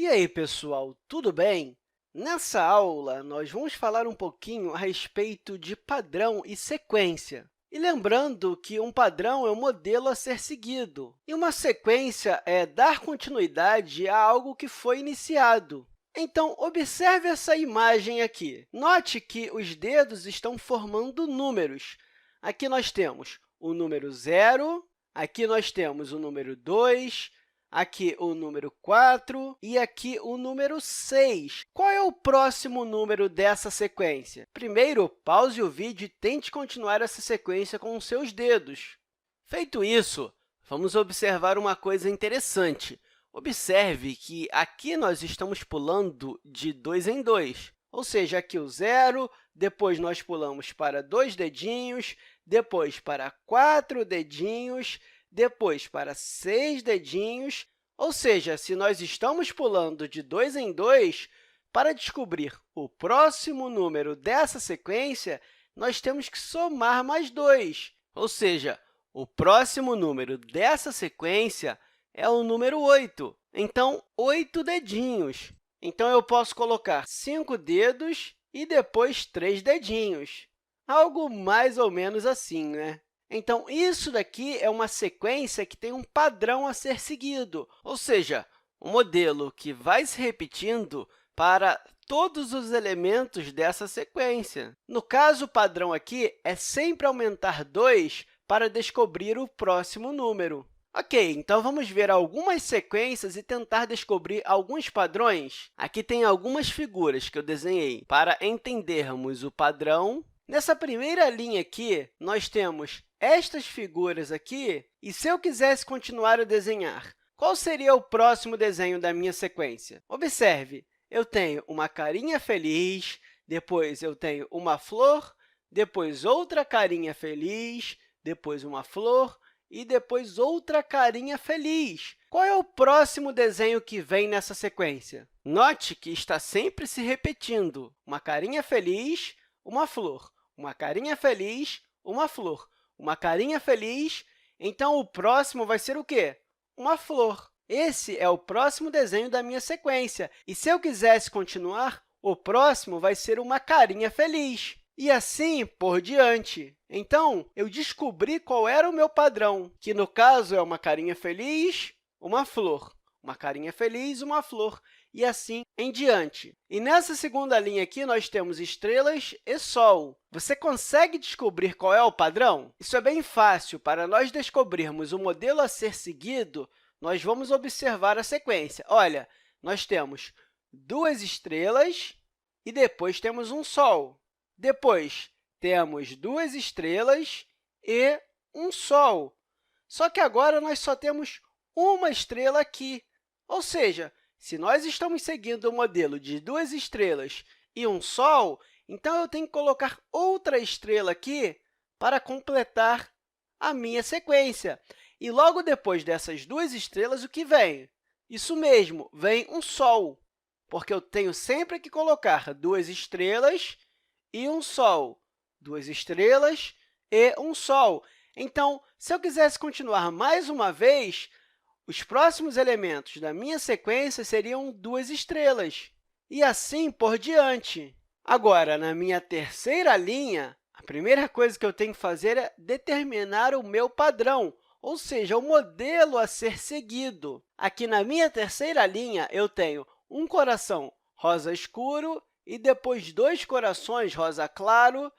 E aí, pessoal, tudo bem? Nessa aula, nós vamos falar um pouquinho a respeito de padrão e sequência. E lembrando que um padrão é um modelo a ser seguido, e uma sequência é dar continuidade a algo que foi iniciado. Então, observe essa imagem aqui. Note que os dedos estão formando números. Aqui nós temos o número 0, aqui nós temos o número 2, aqui o número 4 e aqui o número 6. Qual é o próximo número dessa sequência? Primeiro, pause o vídeo e tente continuar essa sequência com os seus dedos. Feito isso, vamos observar uma coisa interessante. Observe que aqui nós estamos pulando de 2 em 2, ou seja, aqui o 0, depois nós pulamos para 2 dedinhos, depois para 4 dedinhos, depois para 6 dedinhos, ou seja, se nós estamos pulando de 2 em 2, para descobrir o próximo número dessa sequência, nós temos que somar mais 2, ou seja, o próximo número dessa sequência é o número 8. Então, 8 dedinhos. Então, eu posso colocar 5 dedos e depois 3 dedinhos. Algo mais ou menos assim, né? Então, isso daqui é uma sequência que tem um padrão a ser seguido, ou seja, um modelo que vai se repetindo para todos os elementos dessa sequência. No caso, o padrão aqui é sempre aumentar 2 para descobrir o próximo número. Ok, então vamos ver algumas sequências e tentar descobrir alguns padrões. Aqui tem algumas figuras que eu desenhei para entendermos o padrão. Nessa primeira linha aqui, nós temos estas figuras aqui, e se eu quisesse continuar a desenhar, qual seria o próximo desenho da minha sequência? Observe, eu tenho uma carinha feliz, depois eu tenho uma flor, depois outra carinha feliz, depois uma flor e depois outra carinha feliz. Qual é o próximo desenho que vem nessa sequência? Note que está sempre se repetindo. Uma carinha feliz, uma flor. Uma carinha feliz, uma flor. Uma carinha feliz, então o próximo vai ser o quê? Uma flor. Esse é o próximo desenho da minha sequência. E se eu quisesse continuar, o próximo vai ser uma carinha feliz. E assim por diante. Então, eu descobri qual era o meu padrão, que, no caso, é uma carinha feliz, uma flor. Uma carinha feliz, uma flor, e assim em diante. E nessa segunda linha aqui, nós temos estrelas e sol. Você consegue descobrir qual é o padrão? Isso é bem fácil. Para nós descobrirmos o modelo a ser seguido, nós vamos observar a sequência. Olha, nós temos 2 estrelas e depois temos um sol. Depois, temos 2 estrelas e um sol. Só que agora nós só temos uma estrela aqui. Ou seja, se nós estamos seguindo o modelo de 2 estrelas e um sol, então eu tenho que colocar outra estrela aqui para completar a minha sequência. E logo depois dessas 2 estrelas, o que vem? Isso mesmo, vem um sol, porque eu tenho sempre que colocar 2 estrelas e um sol. 2 estrelas e um sol. Então, se eu quisesse continuar mais uma vez, os próximos elementos da minha sequência seriam 2 estrelas, e assim por diante. Agora, na minha terceira linha, a primeira coisa que eu tenho que fazer é determinar o meu padrão, ou seja, o modelo a ser seguido. Aqui na minha terceira linha, eu tenho um coração rosa escuro e depois 2 corações rosa claro,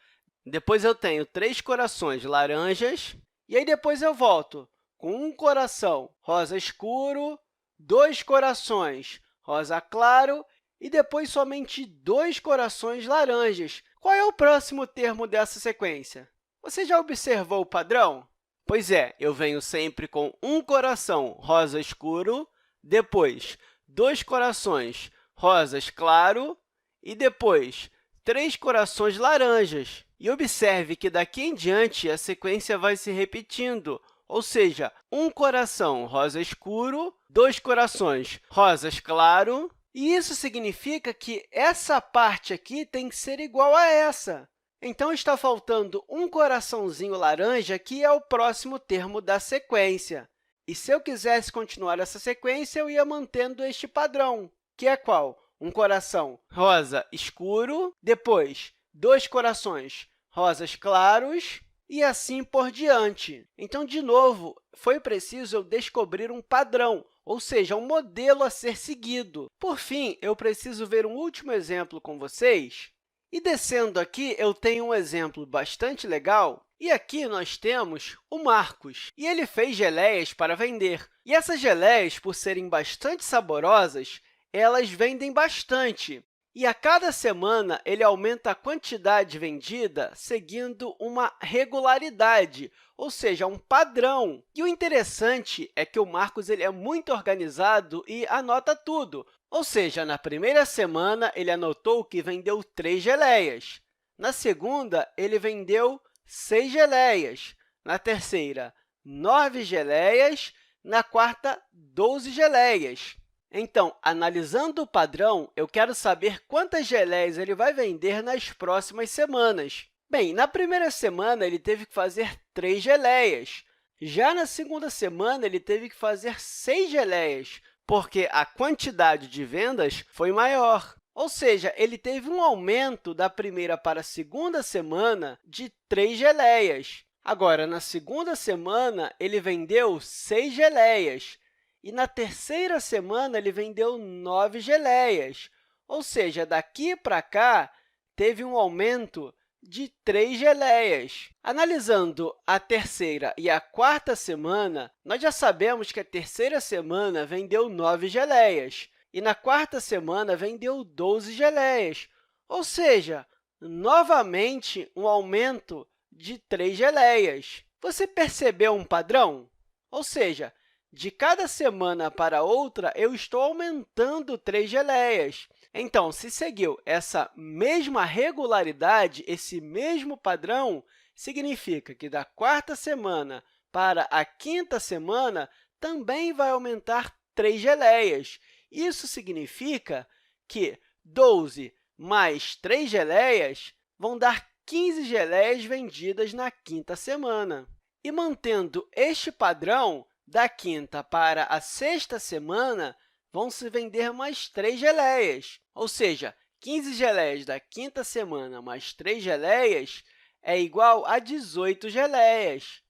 depois eu tenho 3 corações laranjas, e aí depois eu volto com um coração rosa escuro, 2 corações rosa claro e depois somente 2 corações laranjas. Qual é o próximo termo dessa sequência? Você já observou o padrão? Pois é, eu venho sempre com um coração rosa escuro, depois 2 corações rosas claro e depois 3 corações laranjas. E observe que daqui em diante a sequência vai se repetindo, ou seja, um coração rosa escuro, 2 corações rosas claro, e isso significa que essa parte aqui tem que ser igual a essa. Então, está faltando um coraçãozinho laranja, que é o próximo termo da sequência. E se eu quisesse continuar essa sequência, eu ia mantendo este padrão. que é qual? Um coração rosa escuro, depois 2 corações rosas claros e assim por diante. Então, de novo, foi preciso eu descobrir um padrão, ou seja, um modelo a ser seguido. Por fim, eu preciso ver um último exemplo com vocês. E descendo aqui, eu tenho um exemplo bastante legal. E aqui nós temos o Marcos, e ele fez geleias para vender. E essas geleias, por serem bastante saborosas, elas vendem bastante. E a cada semana, ele aumenta a quantidade vendida seguindo uma regularidade, ou seja, um padrão. E o interessante é que o Marcos ele é muito organizado e anota tudo. Ou seja, na primeira semana, ele anotou que vendeu 3 geleias. Na segunda, ele vendeu 6 geleias. Na terceira, 9 geleias. Na quarta, 12 geleias. Então, analisando o padrão, eu quero saber quantas geleias ele vai vender nas próximas semanas. Bem, na primeira semana, ele teve que fazer 3 geleias. Já na segunda semana, ele teve que fazer 6 geleias, porque a quantidade de vendas foi maior. Ou seja, ele teve um aumento da primeira para a segunda semana de 3 geleias. Agora, na segunda semana, ele vendeu 6 geleias. E na terceira semana, ele vendeu 9 geleias. Ou seja, daqui para cá, teve um aumento de 3 geleias. Analisando a terceira e a quarta semana, nós já sabemos que a terceira semana vendeu 9 geleias. E na quarta semana, vendeu 12 geleias. Ou seja, novamente, um aumento de 3 geleias. Você percebeu um padrão? Ou seja, de cada semana para outra, eu estou aumentando 3 geleias. Então, se seguiu essa mesma regularidade, esse mesmo padrão, significa que da quarta semana para a quinta semana também vai aumentar 3 geleias. Isso significa que 12 mais 3 geleias vão dar 15 geleias vendidas na quinta semana. E mantendo este padrão, da quinta para a sexta semana, vão se vender mais 3 geleias. Ou seja, 15 geleias da quinta semana mais 3 geleias é igual a 18 geleias.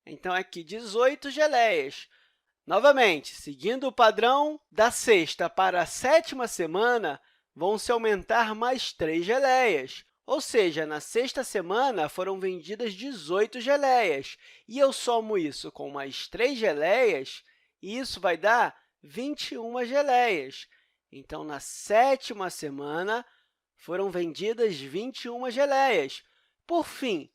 Então, aqui, 18 geleias. Novamente, seguindo o padrão, da sexta para a sétima semana, vão se aumentar mais 3 geleias. Ou seja, na sexta semana, foram vendidas 18 geleias. E eu somo isso com mais 3 geleias, e isso vai dar 21 geleias. Então, na sétima semana, foram vendidas 21 geleias. Por fim,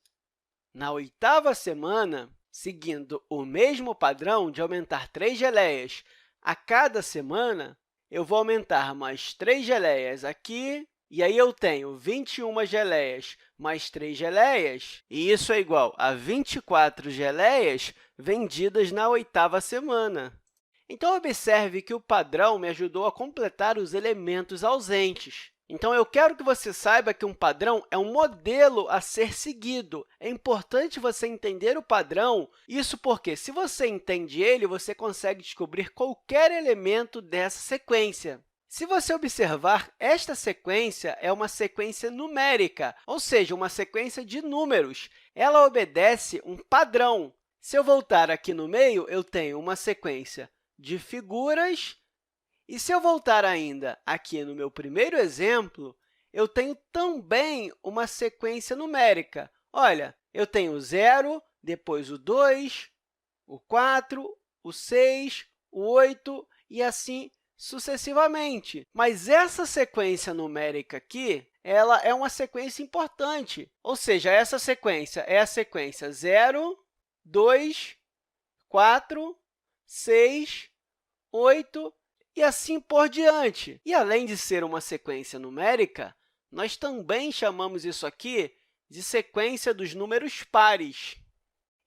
na oitava semana, seguindo o mesmo padrão de aumentar 3 geleias a cada semana, eu vou aumentar mais 3 geleias aqui, e aí eu tenho 21 geleias mais 3 geleias, e isso é igual a 24 geleias vendidas na oitava semana. Então, observe que o padrão me ajudou a completar os elementos ausentes. Então, eu quero que você saiba que um padrão é um modelo a ser seguido. É importante você entender o padrão, isso porque, se você entende ele, você consegue descobrir qualquer elemento dessa sequência. Se você observar, esta sequência é uma sequência numérica, ou seja, uma sequência de números. Ela obedece um padrão. Se eu voltar aqui no meio, eu tenho uma sequência de figuras. E se eu voltar ainda aqui no meu primeiro exemplo, eu tenho também uma sequência numérica. Olha, eu tenho o 0, depois o 2, o 4, o 6, o 8 e assim sucessivamente. Mas essa sequência numérica aqui, ela é uma sequência importante, ou seja, essa sequência é a sequência 0, 2, 4, 6, 8 e assim por diante. E, além de ser uma sequência numérica, nós também chamamos isso aqui de sequência dos números pares.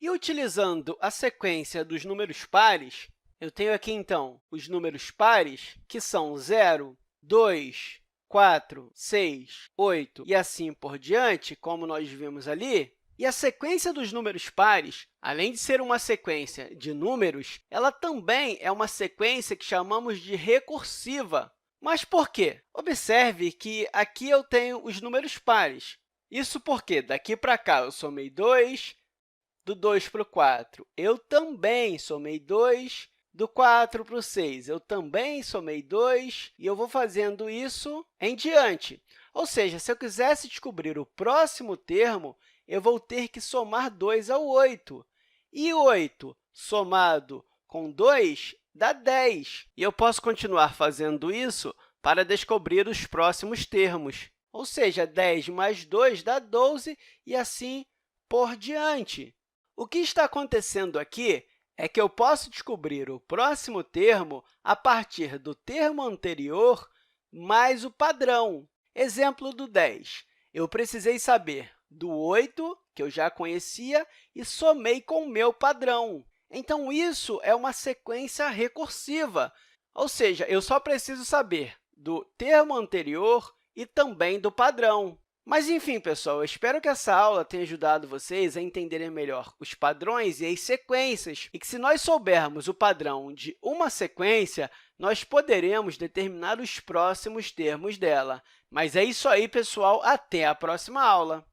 E, utilizando a sequência dos números pares, eu tenho aqui, então, os números pares, que são 0, 2, 4, 6, 8 e assim por diante, como nós vimos ali. E a sequência dos números pares, além de ser uma sequência de números, ela também é uma sequência que chamamos de recursiva. Mas por quê? Observe que aqui eu tenho os números pares. Isso porque daqui para cá eu somei 2, do 2 para o 4 eu também somei 2, do 4 para o 6 eu também somei 2, e eu vou fazendo isso em diante. Ou seja, se eu quisesse descobrir o próximo termo, eu vou ter que somar 2 ao 8. E 8 somado com 2 dá 10. E eu posso continuar fazendo isso para descobrir os próximos termos. Ou seja, 10 mais 2 dá 12 e assim por diante. O que está acontecendo aqui é que eu posso descobrir o próximo termo a partir do termo anterior mais o padrão. Exemplo do 10. Eu precisei saber do 8, que eu já conhecia, e somei com o meu padrão. Então, isso é uma sequência recursiva, ou seja, eu só preciso saber do termo anterior e também do padrão. Mas, enfim, pessoal, eu espero que essa aula tenha ajudado vocês a entenderem melhor os padrões e as sequências, e que, se nós soubermos o padrão de uma sequência, nós poderemos determinar os próximos termos dela. Mas é isso aí, pessoal. Até a próxima aula!